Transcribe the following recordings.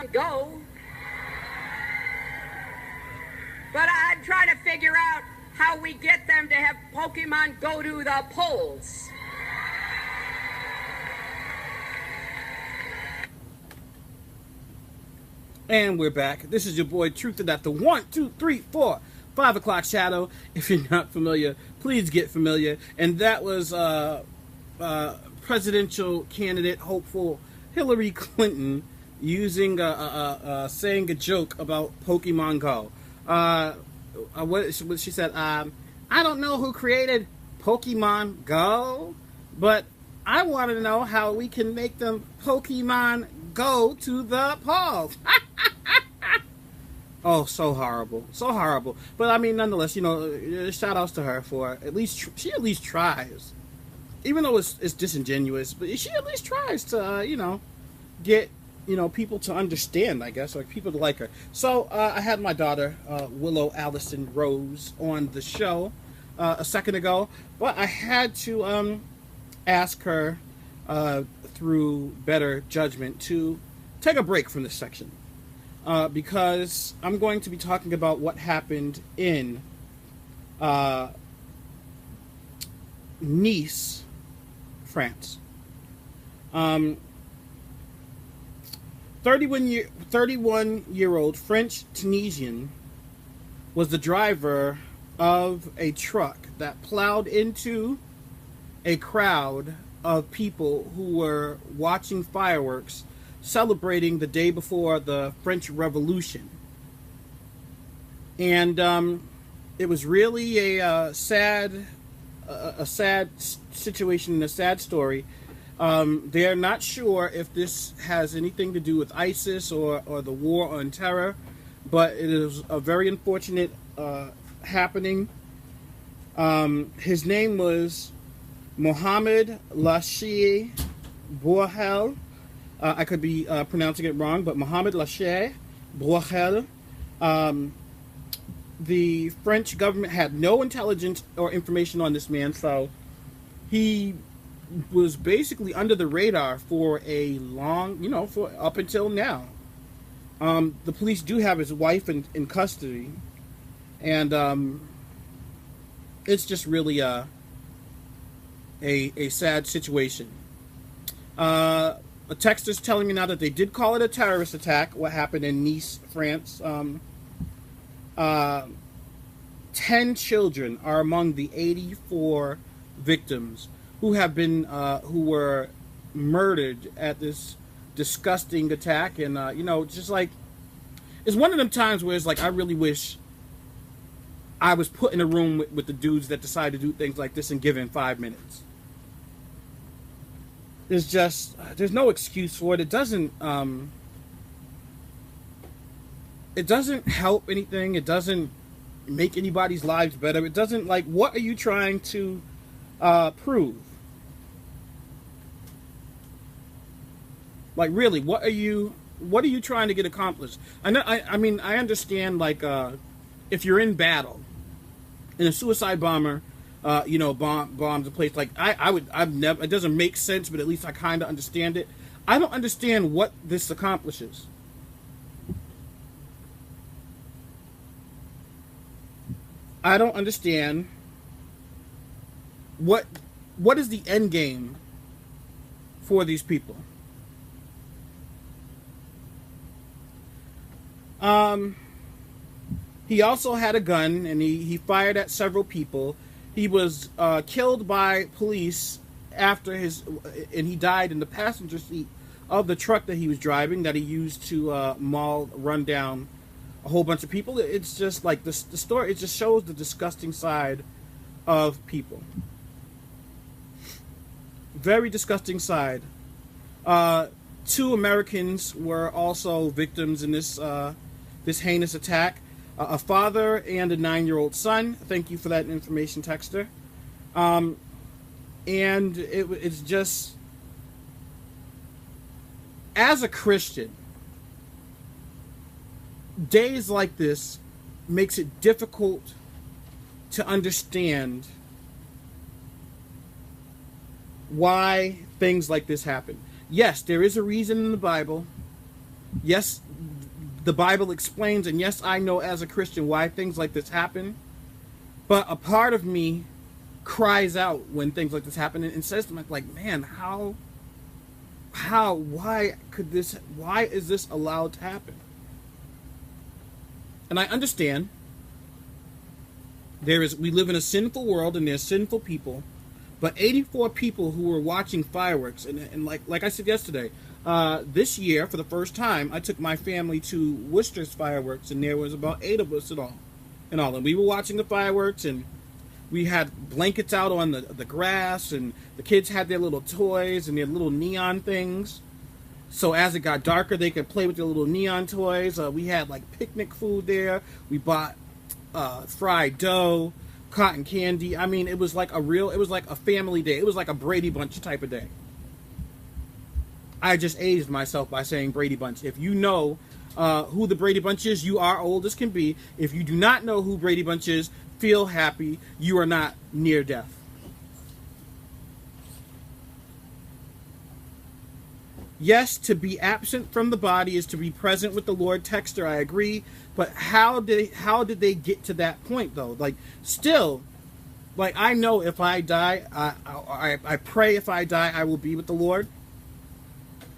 Pokemon Go. But I'm trying to figure out how we get them to have Pokemon go to the polls. And we're back. This is your boy Truth and at the 1, 2, 3, 4, 5 o'clock shadow. If you're not familiar, please get familiar. And that was presidential candidate hopeful Hillary Clinton using saying a joke about Pokemon Go. What she said? I don't know who created Pokemon Go, but I want to know how we can make them Pokemon go to the polls. Oh, so horrible, so horrible. But I mean, nonetheless, shout outs to her for she at least tries, even though it's disingenuous. But she at least tries to get people to understand, I guess, or people to like her. So I had my daughter Willow Allison Rose on the show a second ago, but I had to ask her through better judgment to take a break from this section because I'm going to be talking about what happened in Nice, France. 31-year-old French Tunisian was the driver of a truck that plowed into a crowd of people who were watching fireworks celebrating the day before the French Revolution. And it was really a sad situation and a sad story. They're not sure if this has anything to do with ISIS or the war on terror, but it is a very unfortunate happening. His name was Mohamed Lachie Bouhel. I could be pronouncing it wrong, but Mohamed Lachie Bouhel. The French government had no intelligence or information on this man, so he was basically under the radar for a long, for up until now. The police do have his wife in custody, and it's just really a sad situation. A texter's telling me now that they did call it a terrorist attack, what happened in Nice, France. 10 children are among the 84 victims who were murdered at this disgusting attack. And just like, it's one of them times where it's like, I really wish I was put in a room with the dudes that decide to do things like this and given 5 minutes. There's no excuse for it. It doesn't help anything. It doesn't make anybody's lives better. It doesn't, what are you trying to prove? Like, really, what are you trying to get accomplished? I mean, I understand, if you're in battle and a suicide bomber bombs a place, I've never, it doesn't make sense, but at least I kind of understand it. I don't understand what this accomplishes. I don't understand what is the end game for these people. He also had a gun, and he fired at several people. He was killed by police and he died in the passenger seat of the truck that he was driving, that he used to run down a whole bunch of people. It's just like the story. It just shows the disgusting side of people. Very disgusting side. 2 Americans were also victims in this heinous attack. A father and a 9-year-old son. Thank you for that information, texter. And it's just, as a Christian, days like this makes it difficult to understand why things like this happen. Yes, there is a reason in the Bible Yes, the Bible explains, and yes, I know as a Christian why things like this happen. But a part of me cries out when things like this happen and says to me, like, man, why is this allowed to happen? And I understand we live in a sinful world and there's sinful people, but 84 people who were watching fireworks, and like I said yesterday, this year for the first time I took my family to Worcester's fireworks, and there was about 8 of us and we were watching the fireworks, and we had blankets out on the grass, and the kids had their little toys and their little neon things. So as it got darker, they could play with their little neon toys. We had like picnic food there. We bought fried dough, cotton candy. I mean, it was like a family day. It was like a Brady Bunch type of day. I just aged myself by saying Brady Bunch. If you know who the Brady Bunch is, you are old as can be. If you do not know who Brady Bunch is, feel happy. You are not near death. Yes, to be absent from the body is to be present with the Lord. Texter, I agree. But how did they get to that point, though? Like, still, like, I know if I die, I pray if I die, I will be with the Lord.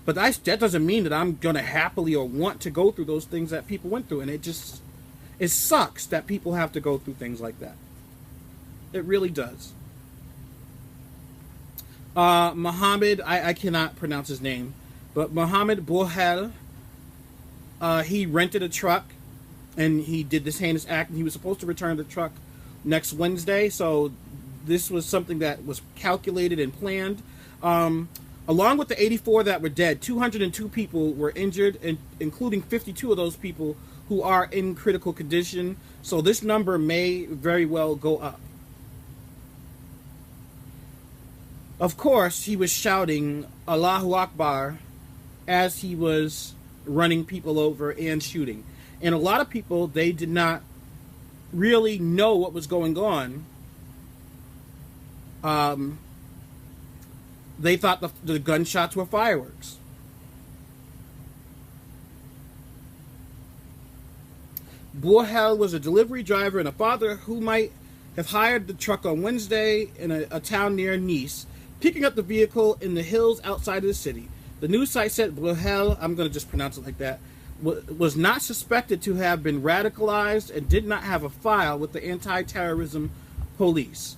But that doesn't mean that I'm going to happily or want to go through those things that people went through. And it sucks that people have to go through things like that. It really does. Muhammad, I cannot pronounce his name, but Muhammad Bouhel, he rented a truck and he did this heinous act, and he was supposed to return the truck next Wednesday. So this was something that was calculated and planned. Along with the 84 that were dead, 202 people were injured, and including 52 of those people who are in critical condition. So this number may very well go up. Of course, he was shouting Allahu Akbar as he was running people over and shooting. And a lot of people, they did not really know what was going on. They thought the gunshots were fireworks. Bouhel was a delivery driver and a father who might have hired the truck on Wednesday in a town near Nice, picking up the vehicle in the hills outside of the city. The news site said Bouhel, I'm going to just pronounce it like that, was not suspected to have been radicalized and did not have a file with the anti-terrorism police.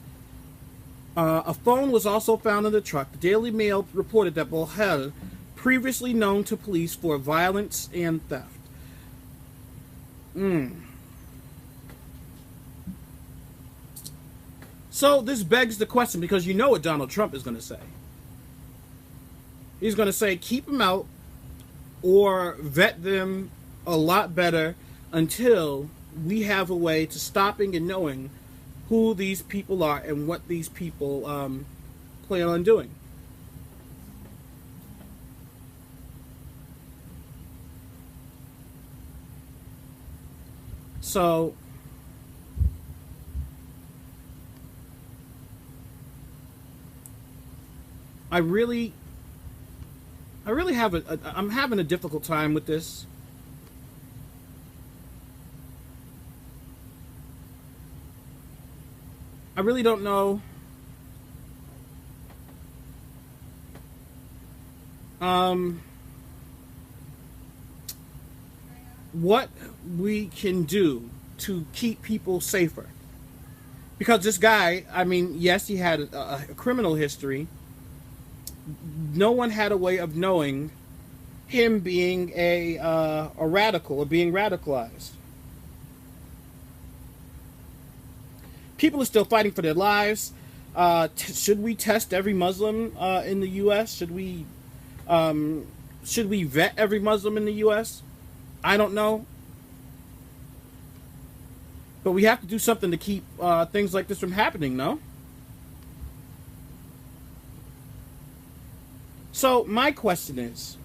A phone was also found in the truck. The Daily Mail reported that Bouhel, previously known to police for violence and theft. So this begs the question, because you know what Donald Trump is going to say. He's going to say, keep them out or vet them a lot better until we have a way to stopping and knowing who these people are and what these people plan on doing. So I really I'm having a difficult time with this. I really don't know what we can do to keep people safer. Because this guy, I mean, yes, he had a criminal history. No one had a way of knowing him being a radical or being radicalized. People are still fighting for their lives. Should we test every Muslim in the U.S.? Should we vet every Muslim in the U.S.? I don't know. But we have to do something to keep things like this from happening, no? So my question is,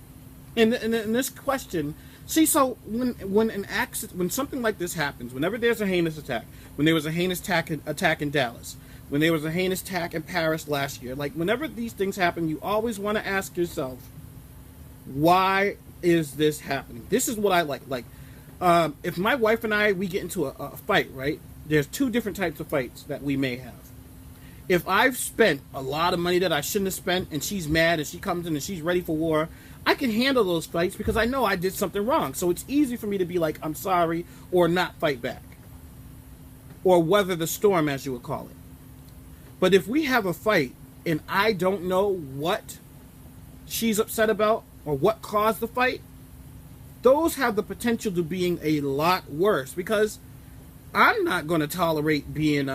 in this question, see, so when something like this happens, whenever there's a heinous attack, when there was a heinous attack in Dallas, when there was a heinous attack in Paris last year, like whenever these things happen, you always want to ask yourself, why is this happening? This is what I like. Like, if my wife and we get into a fight, right? There's two different types of fights that we may have. If I've spent a lot of money that I shouldn't have spent and she's mad and she comes in and she's ready for war, I can handle those fights because I know I did something wrong. So it's easy for me to be like, I'm sorry, or not fight back. Or weather the storm, as you would call it. But if we have a fight and I don't know what she's upset about or what caused the fight, those have the potential to being a lot worse because I'm not going to tolerate being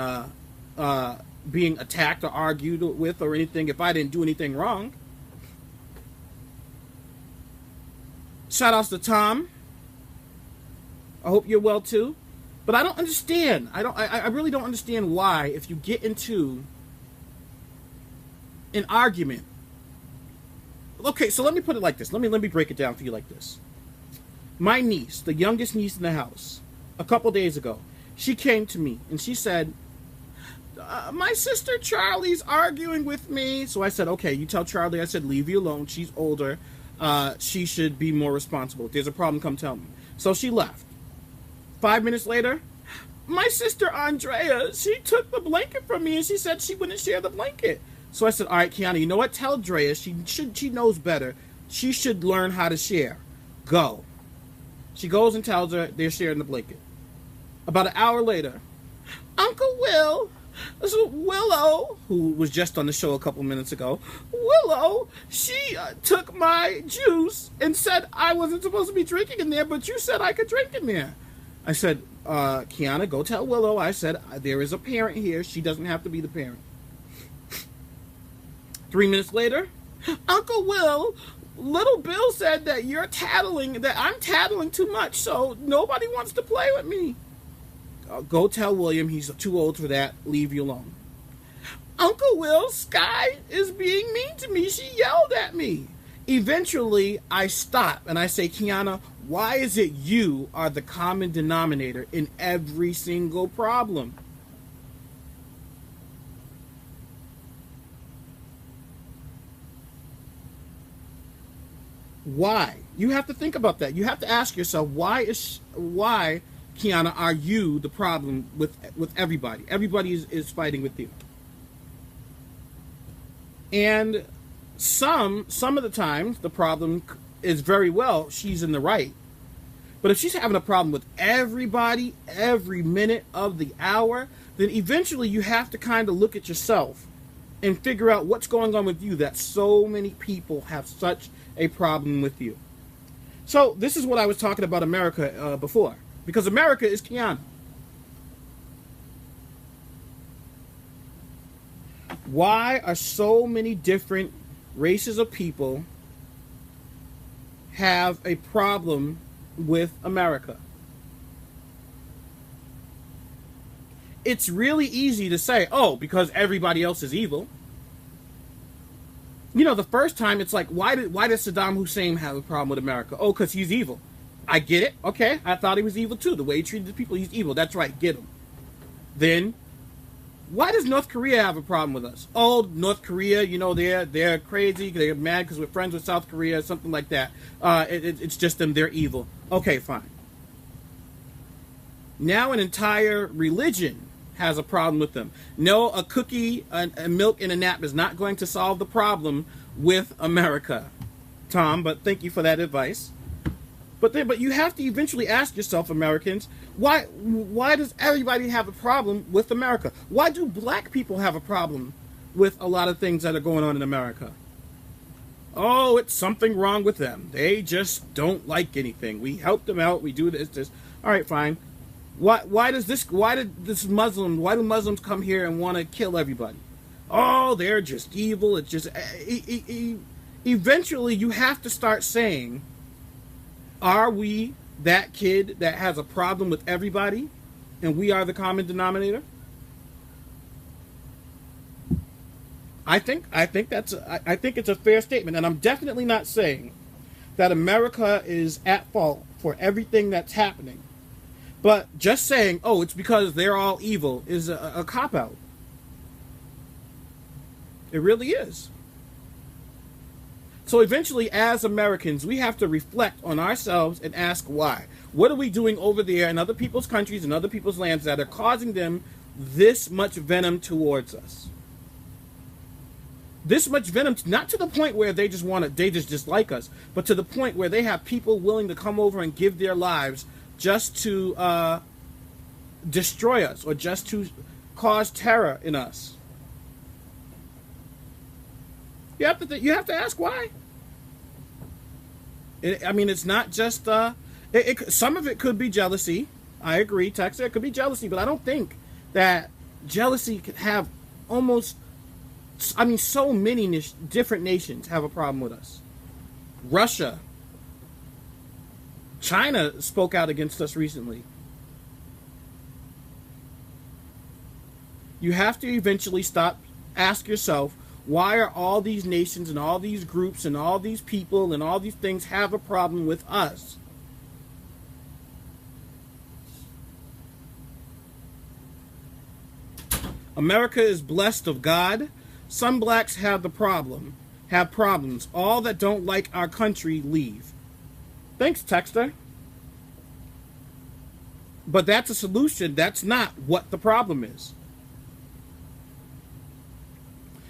attacked or argued with or anything if I didn't do anything wrong. Shout outs to Tom. I hope you're well too. But I don't understand. I really don't understand why, if you get into an argument. Okay, so let me put it like this. Let me break it down for you like this. My niece, the youngest niece in the house, a couple days ago, she came to me and she said, my sister Charlie's arguing with me. So I said, okay, you tell Charlie, I said, leave you alone. She's older. She should be more responsible. If there's a problem, come tell me. So she left. 5 minutes later, my sister Andrea, she took the blanket from me and she said she wouldn't share the blanket. So I said, all right, Kiana, you know what? Tell Andrea, she knows better. She should learn how to share. Go. She goes and tells her they're sharing the blanket. About an hour later, Uncle Willow, who was just on the show a couple minutes ago, Willow, she took my juice and said I wasn't supposed to be drinking in there, but you said I could drink in there. I said, Kiana, go tell Willow. I said, there is a parent here. She doesn't have to be the parent. 3 minutes later, Uncle Will, little Bill said that that I'm tattling too much, so nobody wants to play with me. Go tell William he's too old for that. Leave you alone. Uncle Will, Sky is being mean to me. She yelled at me. Eventually, I stop and I say, Kiana, why is it you are the common denominator in every single problem? Why? You have to think about that. You have to ask yourself, why, Kiana, are you the problem with everybody? Everybody is fighting with you. And some of the times, the problem is very well, she's in the right. But if she's having a problem with everybody, every minute of the hour, then eventually you have to kind of look at yourself and figure out what's going on with you that so many people have such a problem with you. So this is what I was talking about America before. Because America is Kiana. Why are so many different races of people have a problem with America? It's really easy to say, oh, because everybody else is evil. You know, the first time it's like, why did Saddam Hussein have a problem with America? Oh, because he's evil. I get it. Okay, I thought he was evil too. The way he treated the people, he's evil. That's right, get him. Then, why does North Korea have a problem with us? Oh, North Korea, you know, they're crazy. They're mad because we're friends with South Korea, something like that. It's just them. They're evil. Okay, fine. Now an entire religion has a problem with them. No, a cookie, a milk, and a nap is not going to solve the problem with America, Tom. But thank you for that advice. But you have to eventually ask yourself, Americans, why does everybody have a problem with America? Why do black people have a problem with a lot of things that are going on in America? Oh, it's something wrong with them. They just don't like anything. We help them out. We do this. All right, fine. Why do Muslims come here and want to kill everybody? Oh, they're just evil. It's just eventually you have to start saying, are we that kid that has a problem with everybody and we are the common denominator? I think it's a fair statement, and I'm definitely not saying that America is at fault for everything that's happening. But just saying, oh, it's because they're all evil is a cop-out. It really is. So eventually, as Americans, we have to reflect on ourselves and ask why. What are we doing over there in other people's countries and other people's lands that are causing them this much venom towards us? This much venom, not to the point where they just dislike us, but to the point where they have people willing to come over and give their lives just to destroy us or just to cause terror in us. You have to ask why. It's not just some of it could be jealousy. I agree, Texas. It could be jealousy, but I don't think that jealousy could have so many different nations have a problem with us. Russia, China spoke out against us recently. You have to eventually ask yourself, why are all these nations and all these groups and all these people and all these things have a problem with us? America is blessed of God. Some blacks have problems. All that don't like our country leave. Thanks, Texter. But that's a solution. That's not what the problem is.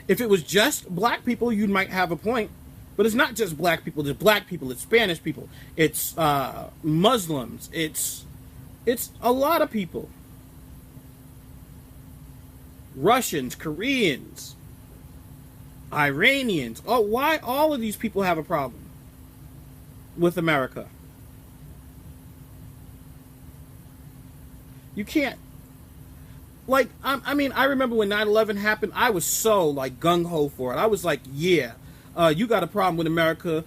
If it was just black people, you might have a point. But it's not just black people. There's black people. It's Spanish people. It's Muslims. It's a lot of people. Russians, Koreans, Iranians. Oh, why all of these people have a problem with America? You can't. I remember when 9/11 happened, I was so, gung-ho for it. I was like, yeah, you got a problem with America.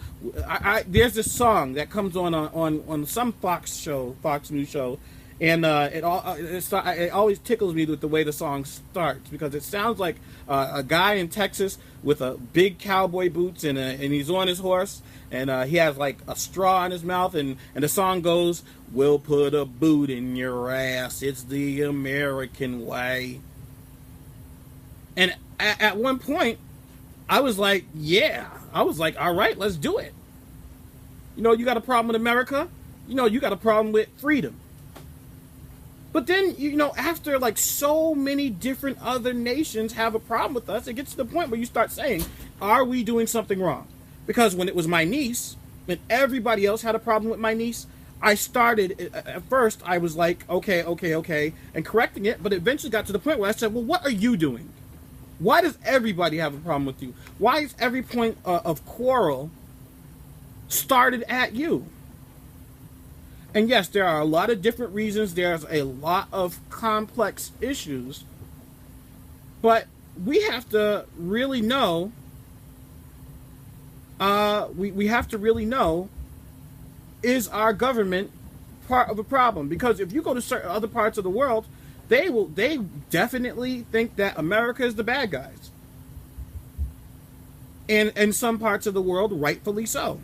There's this song that comes on some Fox News show, and it always tickles me with the way the song starts, because it sounds like a guy in Texas with a big cowboy boots and he's on his horse, and he has a straw in his mouth, and the song goes, "We'll put a boot in your ass. It's the American way." And at one point, I was like, yeah. I was like, all right, let's do it. You got a problem with America? You got a problem with freedom. But then, after so many different other nations have a problem with us, it gets to the point where you start saying, are we doing something wrong? Because when it was my niece, and everybody else had a problem with my niece, I started, at first, I was like, okay, and correcting it, but it eventually got to the point where I said, well, what are you doing? Why does everybody have a problem with you? Why is every point of quarrel started at you? And yes, there are a lot of different reasons. There's a lot of complex issues. But we have to really know, we have to really know, is our government part of a problem? Because if you go to certain other parts of the world, they definitely think that America is the bad guys. And in some parts of the world, rightfully so.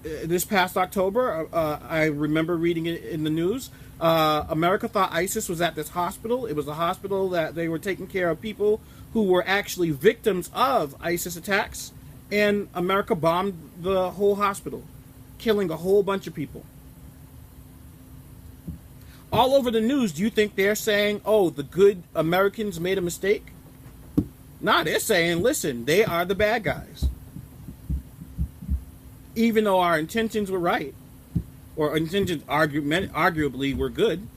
This past October, I remember reading it in the news. America thought ISIS was at this hospital. It was a hospital that they were taking care of people who were actually victims of ISIS attacks. And America bombed the whole hospital, killing a whole bunch of people. All over the news, do you think they're saying, oh, the good Americans made a mistake? Nah, they're saying, listen, they are the bad guys. Even though our intentions were right, or intentions arguably were good.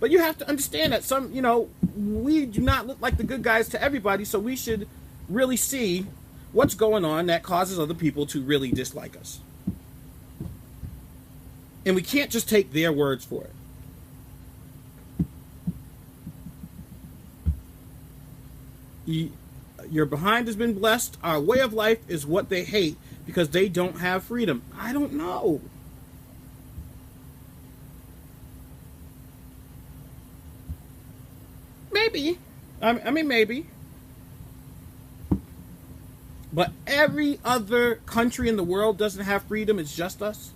But you have to understand that we do not look like the good guys to everybody, so we should really see what's going on that causes other people to really dislike us. And we can't just take their words for it. Your behind has been blessed. Our way of life is what they hate because they don't have freedom. I don't know. Maybe. I mean, maybe. But every other country in the world doesn't have freedom. It's just us.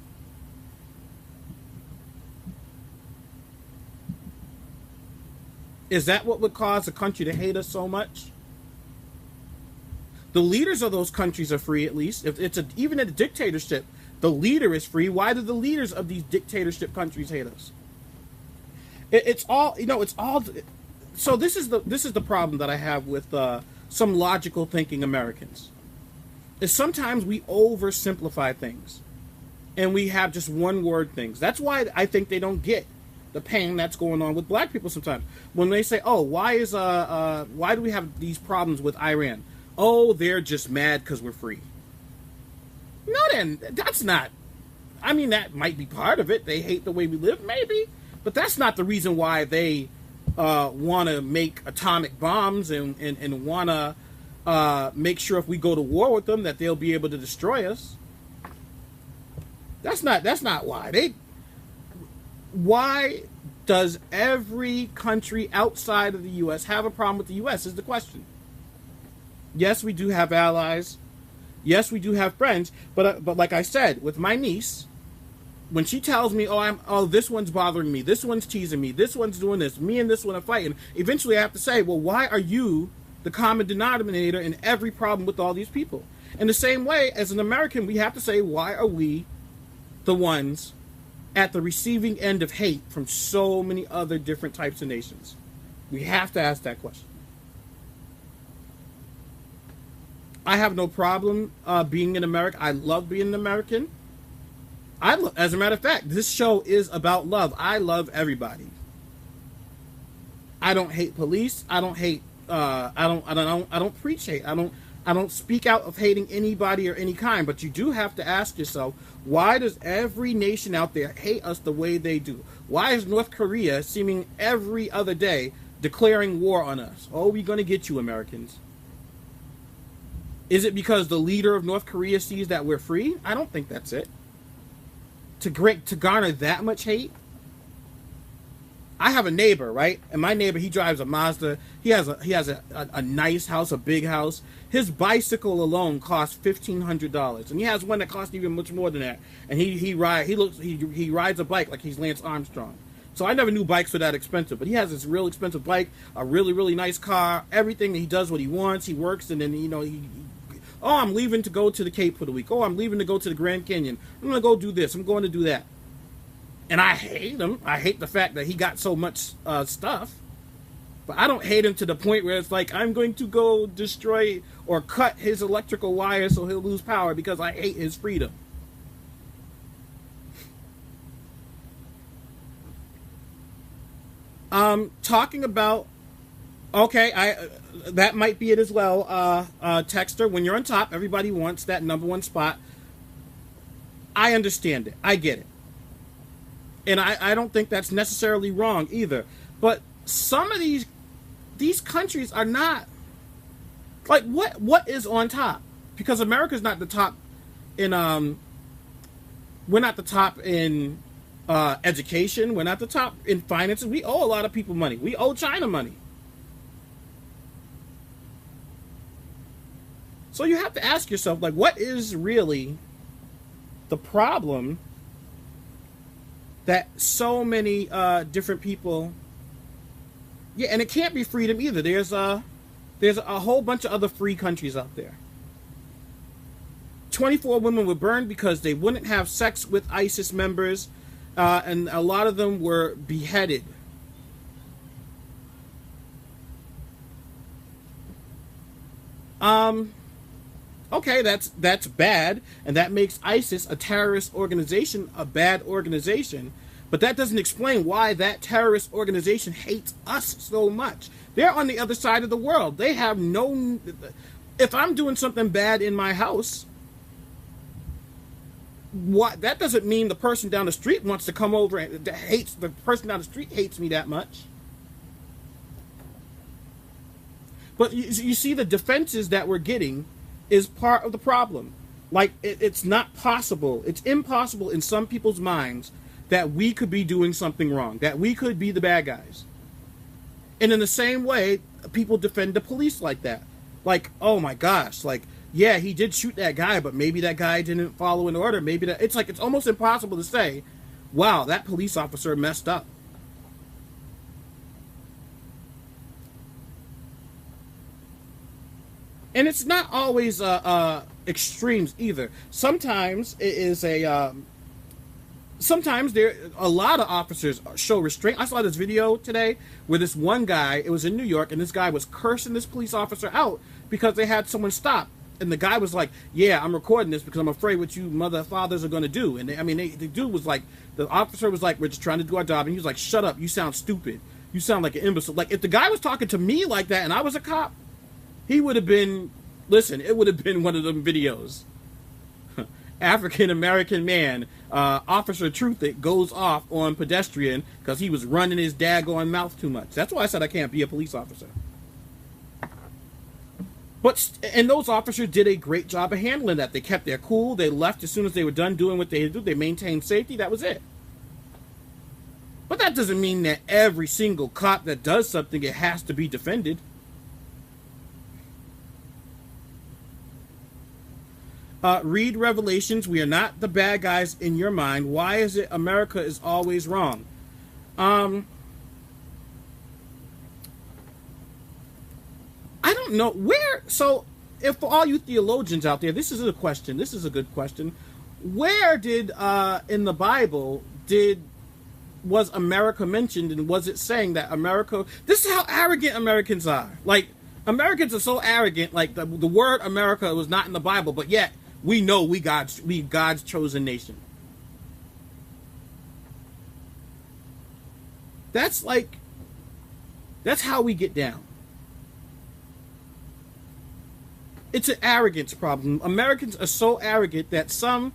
Is that what would cause a country to hate us so much? The leaders of those countries are free, at least. If it's even a dictatorship, the leader is free. Why do the leaders of these dictatorship countries hate us? It's all, it's all. So this is the problem that I have with some logical thinking Americans. Is sometimes we oversimplify things, and we have just one word things. That's why I think they don't get the pain that's going on with black people sometimes. When they say, "Oh, why do we have these problems with Iran?" Oh, they're just mad because we're free. No, then that's not. I mean, that might be part of it. They hate the way we live, maybe, but that's not the reason why they want to make atomic bombs and want to make sure if we go to war with them that they'll be able to destroy us. That's not why. Why does every country outside of the U.S. have a problem with the U.S. is the question. Yes, we do have allies. Yes, we do have friends. But like I said, with my niece, when she tells me, this one's bothering me, this one's teasing me, this one's doing this, me and this one are fighting, eventually I have to say, well, why are you the common denominator in every problem with all these people? In the same way, as an American, we have to say, why are we the ones at the receiving end of hate from so many other different types of nations? We have to ask that question. I have no problem being in America. I love being an American. As a matter of fact, this show is about love. I love everybody. I don't hate police. I don't hate. I don't preach hate. I don't speak out of hating anybody or any kind. But you do have to ask yourself, why does every nation out there hate us the way they do? Why is North Korea seeming every other day declaring war on us? Oh, we're going to get you, Americans. Is it because the leader of North Korea sees that we're free? I don't think that's it. To garner that much hate? I have a neighbor, right? And my neighbor, he drives a Mazda. He has a nice house, a big house. His bicycle alone costs $1,500, and he has one that costs even much more than that. And he rides a bike like he's Lance Armstrong. So I never knew bikes were that expensive, but he has this real expensive bike, a really, really nice car, everything. He does what he wants. He works, and then oh, I'm leaving to go to the Cape for the week. Oh, I'm leaving to go to the Grand Canyon. I'm going to go do this. I'm going to do that. And I hate him. I hate the fact that he got so much stuff. But I don't hate him to the point where it's like, I'm going to go destroy or cut his electrical wire so he'll lose power because I hate his freedom. Talking about, okay, that might be it as well. Texter, when you're on top, everybody wants that number one spot. I understand it. I get it. And I don't think that's necessarily wrong either. But some of these countries are not, like, what is on top? Because America's not the top in, we're not the top in education. We're not the top in finances. We owe a lot of people money. We owe China money. So you have to ask yourself, like, what is really the problem that so many different people... Yeah, and it can't be freedom either. There's a whole bunch of other free countries out there. 24 women were burned because they wouldn't have sex with ISIS members, and a lot of them were beheaded. Okay, that's bad, and that makes ISIS, a terrorist organization, a bad organization. But that doesn't explain why that terrorist organization hates us so much. They're on the other side of the world. They have no... If I'm doing something bad in my house, that doesn't mean the person down the street wants to come over and hates the person down the street hates me that much. But you see, the defenses that we're getting is part of the problem. Like, it's not possible. It's impossible in some people's minds that we could be doing something wrong, that we could be the bad guys. And in the same way, people defend the police like that. Like, oh my gosh, like, yeah, he did shoot that guy, but maybe that guy didn't follow an order. Maybe that... It's like, it's almost impossible to say, wow, that police officer messed up. And it's not always extremes either. Sometimes it is sometimes there a lot of officers show restraint. I saw this video today where this one guy, it was in New York, and this guy was cursing this police officer out because they had someone stop. And the guy was like, yeah, I'm recording this because I'm afraid what you mother fathers are going to do. And the dude was like, the officer was like, we're just trying to do our job. And he was like, shut up, you sound stupid. You sound like an imbecile. Like, if the guy was talking to me like that and I was a cop, he would have been, listen, it would have been one of them videos. African-American man, Officer Truth, goes off on pedestrian because he was running his daggone mouth too much. That's why I said I can't be a police officer. And those officers did a great job of handling that. They kept their cool. They left as soon as they were done doing what they had to do. They maintained safety. That was it. But that doesn't mean that every single cop that does something, it has to be defended. Read Revelations. We are not the bad guys in your mind. Why is it America is always wrong? I don't know where. So, if for all you theologians out there, this is a question. This is a good question. Where did in the Bible was America mentioned, and was it saying that America? This is how arrogant Americans are. Like, Americans are so arrogant. Like the word America was not in the Bible, but yet we know we God's chosen nation. That's how we get down. It's an arrogance problem. Americans are so arrogant that some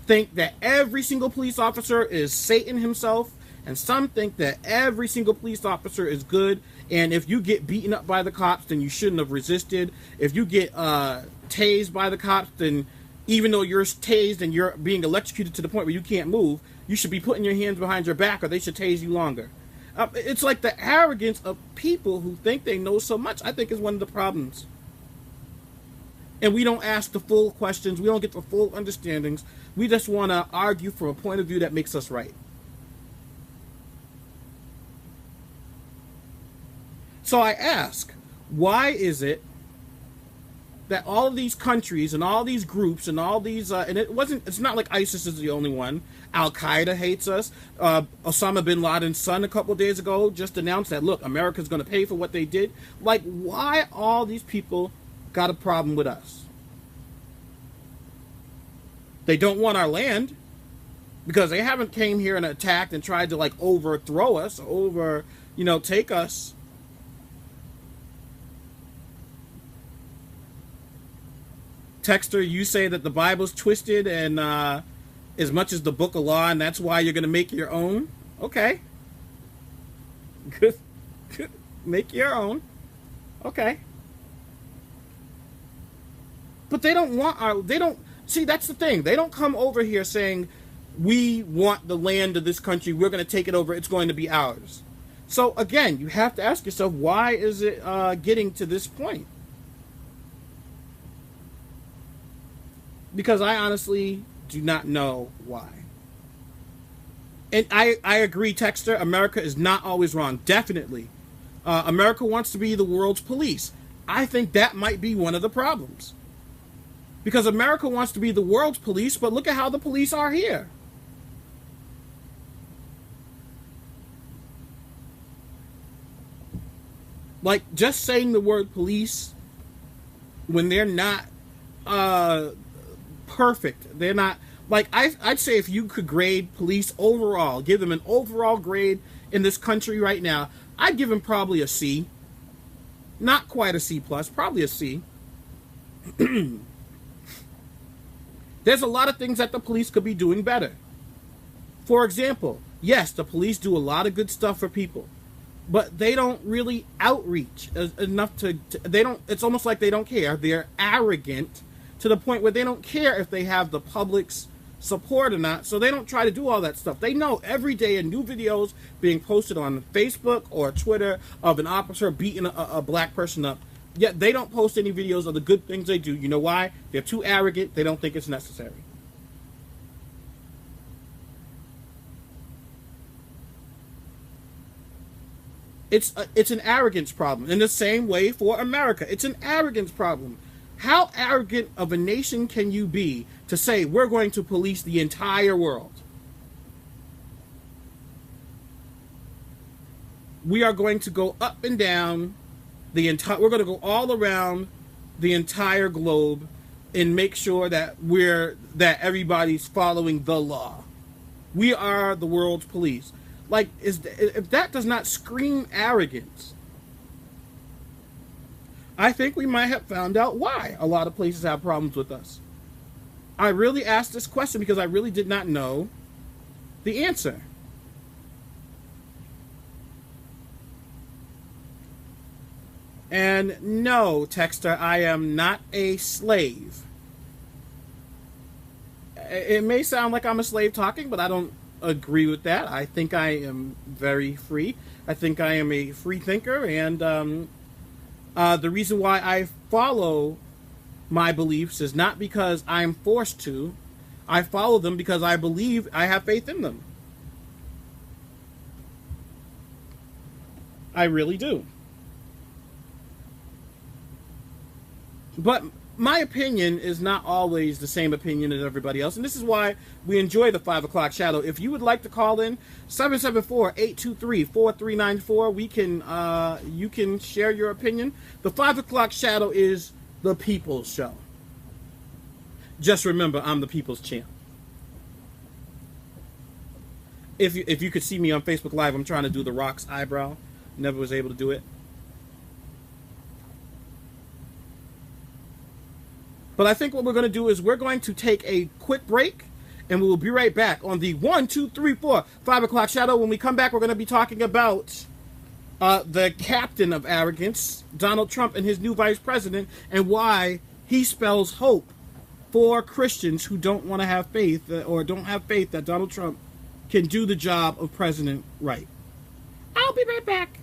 think that every single police officer is Satan himself, and some think that every single police officer is good, and if you get beaten up by the cops, then you shouldn't have resisted. If you get tased by the cops, then even though you're tased and you're being electrocuted to the point where you can't move, you should be putting your hands behind your back or they should tase you longer. It's like the arrogance of people who think they know so much, I think, is one of the problems. And we don't ask the full questions. We don't get the full understandings. We just want to argue from a point of view that makes us right. So I ask, why is it that all of these countries and all these groups and all these, and it's not like ISIS is the only one. Al-Qaeda hates us. Osama bin Laden's son a couple of days ago just announced that, look, America's going to pay for what they did. Like, why all these people got a problem with us? They don't want our land because they haven't came here and attacked and tried to like overthrow us, take us. Texter, you say that the Bible's twisted and as much as the Book of Law, and that's why you're going to make your own. Okay. Good. Make your own. Okay. But they don't want see, that's the thing. They don't come over here saying, we want the land of this country, we're going to take it over, it's going to be ours. So again, you have to ask yourself, why is it getting to this point? Because I honestly do not know why. And I agree, Texter, America is not always wrong. Definitely. America wants to be the world's police. I think that might be one of the problems. Because America wants to be the world's police, but look at how the police are here. Like, just saying the word police when they're not perfect. They're not, like, I'd say if you could grade police overall, give them an overall grade in this country right now, I'd give them probably a C. Not quite a C+, probably a C. There's a lot of things that the police could be doing better. For example, yes, the police do a lot of good stuff for people, but they don't really outreach enough to they don't, it's almost like they don't care. They're arrogant to the point where they don't care if they have the public's support or not, so they don't try to do all that stuff. They know every day a new videos being posted on Facebook or Twitter of an officer beating a black person up. Yet they don't post any videos of the good things they do. You know why? They're too arrogant. They don't think it's necessary. It's an arrogance problem. In the same way for America, it's an arrogance problem. How arrogant of a nation can you be to say we're going to police the entire world? We are going to go up and down the entire. We're going to go all around the entire globe and make sure that everybody's following the law. We are the world's police. Like, if that does not scream arrogance, I think we might have found out why a lot of places have problems with us. I really asked this question because I really did not know the answer. And no, Texter, I am not a slave. It may sound like I'm a slave talking, but I don't agree with that. I think I am very free. I think I am a free thinker, and the reason why I follow my beliefs is not because I'm forced to. I follow them because I believe, I have faith in them. I really do. But my opinion is not always the same opinion as everybody else, and this is why we enjoy the 5 o'clock shadow. If you would like to call in, 774-823-4394, we can you can share your opinion. The 5 o'clock shadow is the people's show. Just remember, I'm the people's champ. If you could see me on Facebook Live, I'm trying to do the Rock's eyebrow. Never was able to do it. But I think what we're going to do is we're going to take a quick break, and we will be right back on the 1, 2, 3, 4, 5 o'clock shadow. When we come back, we're going to be talking about the captain of arrogance, Donald Trump, and his new vice president, and why he spells hope for Christians who don't want to have faith or don't have faith that Donald Trump can do the job of president right. I'll be right back.